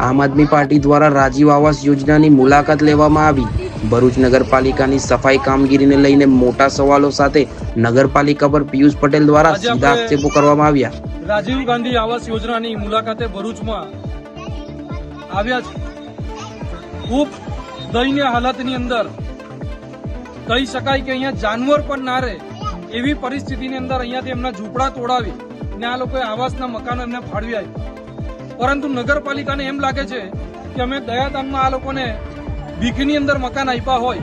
આમ આદમી પાર્ટી દ્વારા રાજીવ આવાસ યોજનાની મુલાકાત લેવામાં આવી। ભરૂચ નગરપાલિકાની સફાઈ કામગીરીને લઈને મોટા સવાલો સાથે નગરપાલિકા પર પિયુષ પટેલ દ્વારા સીધા આક્ષેપો કરવામાં આવ્યા। રાજીવ ગાંધી આવાસ યોજનાની મુલાકાતે ભરૂચમાં આવ્યા છે। ખૂબ દયનીય હાલતની અંદર કહી શકાય કે અહીંયા જાનવર પણ ના રહે એવી પરિસ્થિતિની અંદર અહીંયાથી એમના ઝૂંપડા તોડાવી ને આ લોકોએ આવાસના મકાનો એમને ફાળવી આપ્યા। પરંતુ નગરપાલિકાને એમ લાગે છે કે અમે દયાદાનમાં આ લોકોને ભીખની અંદર મકાન આપ્યા હોય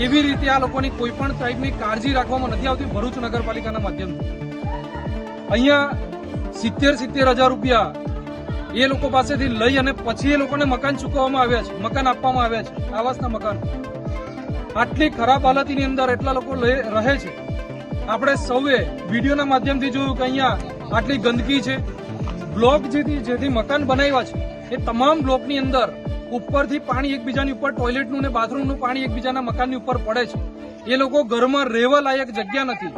એવી રીતે આ લોકોની કોઈ પણ ટાઈપની કાળજી રાખવામાં નથી આવતી। ભરૂચ નગરપાલિકાના માધ્યમથી અહીંયા 70,000 રૂપિયા એ લોકો પાસેથી લઈ અને પછી એ લોકોને મકાન ચૂકવવામાં આવ્યા છે, મકાન આપવામાં આવ્યા છે, આવાસના મકાન। આટલી ખરાબ હાલતની અંદર એટલા લોકો રહે છે। આપણે સૌએ વિડીયોના માધ્યમથી જોયું કે અહીંયા આટલી ગંદકી છે। બ્લોક જેથી મકાન બનાવ્યા છે એ તમામ બ્લોકની અંદર ઉપરથી પાણી એકબીજાની ઉપર ટોયલેટનું ને બાથરૂમનું પાણી એકબીજાના મકાનની ઉપર પડે છે। એ લોકો ઘરમાં રહેવા લાયક જગ્યા નથી,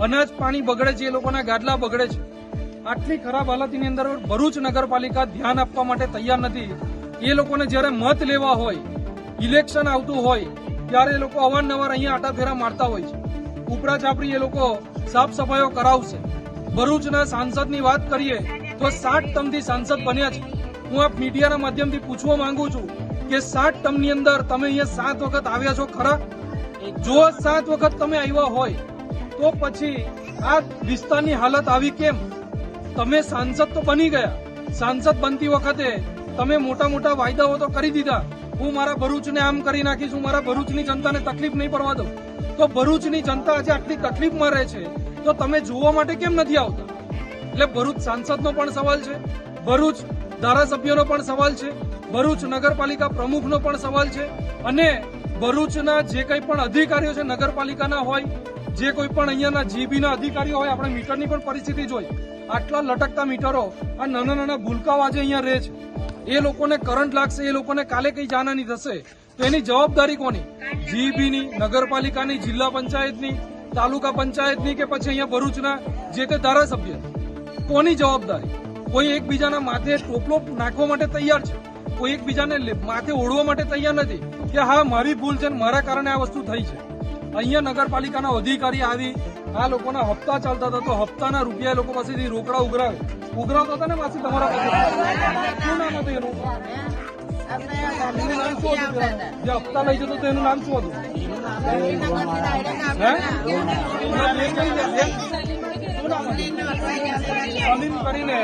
અનાજ પાણી બગડે છે, એ લોકોના ગાદલા બગડે છે। આટલી ખરાબ હાલતની અંદર ભરૂચ નગરપાલિકા ધ્યાન આપવા માટે તૈયાર નથી। એ લોકોને જ્યારે મત લેવા હોય, ઇલેક્શન આવતું હોય ત્યારે એ લોકો અવારનવાર અહીંયા આટાફેરા મારતા હોય છે। ઉપરા છાપરી એ લોકો સાફ સફાઈઓ કરાવશે। ભરૂચના સાંસદની વાત કરીએ તો 7 ટર્મથી સાંસદ બન્યા છે। હું આ મીડિયાના માધ્યમથી પૂછવા માંગુ છું કે 7 ટર્મની અંદર તમે અહીંયા 7 વખત આવ્યા છો ખરા? જો 7 વખત તમે આવ્યા હોય તો પછી આ વિસ્તારની હાલત આવી કેમ? તમે સાંસદ તો બની ગયા, સાંસદ બનતી વખતે તમે મોટા મોટા વાયદાઓ તો કરી દીધા, હું મારા ભરૂચને આમ કરી નાખીશ, હું મારા ભરૂચની જનતાને તકલીફ નહીં પડવા દઉં। તો ભરૂચની જનતા આજે આટલી તકલીફમાં રહે છે તો તમે જોવા માટે કેમ નથી આવતા? એટલે ભરૂચ સાંસદનો પણ સવાલ છે, ભરૂચ ધારાસભ્યનો પણ સવાલ છે, ભરૂચ નગરપાલિકા પ્રમુખનો પણ સવાલ છે અને ભરૂચના જે કંઈ પણ અધિકારીઓ છે નગરપાલિકાના હોય, જે કોઈ પણ અહીંયાના જીબીના અધિકારીઓ હોય, આપણે મીટરની પણ પરિસ્થિતિ જોઈ, આટલા લટકતા મીટરો, આ નાના નાના ભૂલકાઓ આજે અહીંયા રહે છે। એ લોકોને કરંટ લાગશે, એ લોકોને કાલે કઈ જાનહાની થશે તો એની જવાબદારી કોની? જીબીની, નગરપાલિકાની, જિલ્લા પંચાયતની, તાલુકા પંચાયતની કે પછી અહીંયા ભરૂચના જે તે ધારાસભ્ય? કોની જવાબદારી? કોઈ એકબીજાના માથે ટોપલો નાખવા માટે તૈયાર છે, કોઈ એકબીજાને માથે ઓઢવા માટે તૈયાર નથી કે હા મારી ભૂલ છે, મારા કારણે આ વસ્તુ થઈ છે। અહીંયા નગરપાલિકાના અધિકારી આવી આ લોકોના હપ્તા ચાલતા હતા તો હપ્તાના રૂપિયા એ લોકો પાસેથી રોકડા ઉઘરાવતા હતા ને પાછી તમારા પાસે શું નામ હતું એનું? જે હપ્તા લઈ જતો તો એનું નામ શું હતું? શું નામ હતું? કરીને